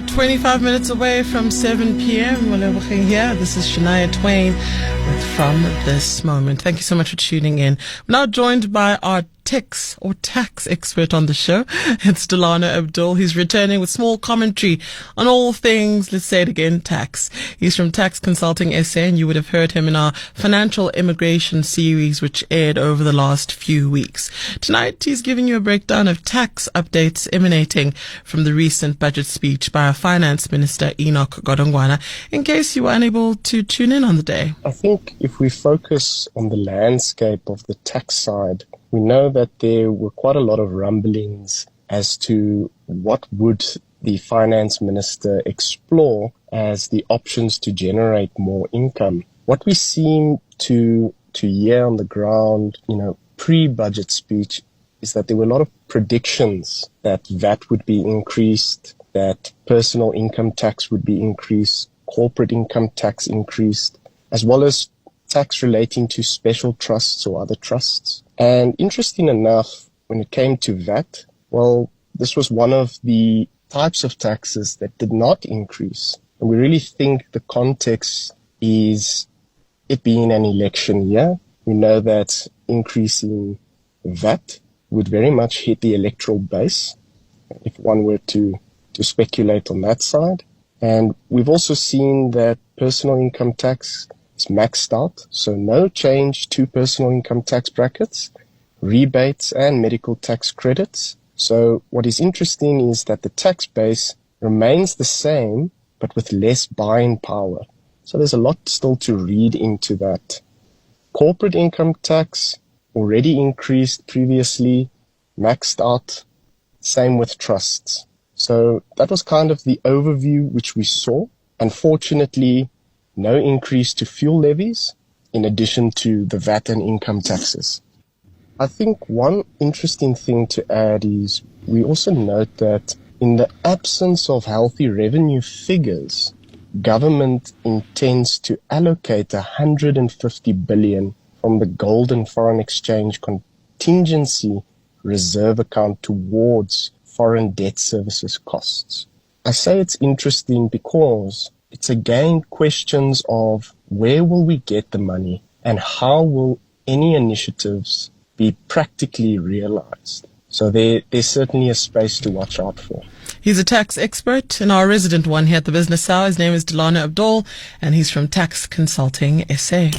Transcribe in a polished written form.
We're 25 minutes away from 7 p.m. Malebogeng here. This is Shania Twain with From This Moment. Thank you so much for tuning in. We're now joined by our tax expert on the show. It's Delano Abdoll. He's returning with small commentary on all things, let's say it again, tax. He's from Tax Consulting SA, and you would have heard him in our financial immigration series, which aired over the last few weeks. Tonight, he's giving you a breakdown of tax updates emanating from the recent budget speech by our Finance Minister, Enoch Godongwana, in case you were unable to tune in on the day. I think if we focus on the landscape of the tax side, we know that there were quite a lot of rumblings as to what would the finance minister explore as the options to generate more income. What we seem to hear on the ground, pre-budget speech, is that there were a lot of predictions that VAT would be increased, that personal income tax would be increased, corporate income tax increased, as well as tax relating to special trusts or other trusts. And interesting enough, when it came to VAT, this was one of the types of taxes that did not increase. And we really think the context is it being an election year. We know that increasing VAT would very much hit the electoral base, if one were to speculate on that side. And we've also seen that personal income tax is maxed out, so no change to personal income tax brackets, rebates and medical tax credits. So what is interesting is that the tax base remains the same, but with less buying power. So there's a lot still to read into that. Corporate income tax already increased previously, maxed out, same with trusts. So that was kind of the overview which we saw. Unfortunately, no increase to fuel levies, in addition to the VAT and income taxes. I think one interesting thing to add is we also note that in the absence of healthy revenue figures, government intends to allocate 150 billion from the gold and foreign exchange contingency reserve account towards foreign debt services costs. I say it's interesting because it's again questions of where will we get the money and how will any initiatives be practically realized. So there's certainly a space to watch out for. He's a tax expert and our resident one here at the Business Hour. His name is Delano Abdoll, and he's from Tax Consulting SA.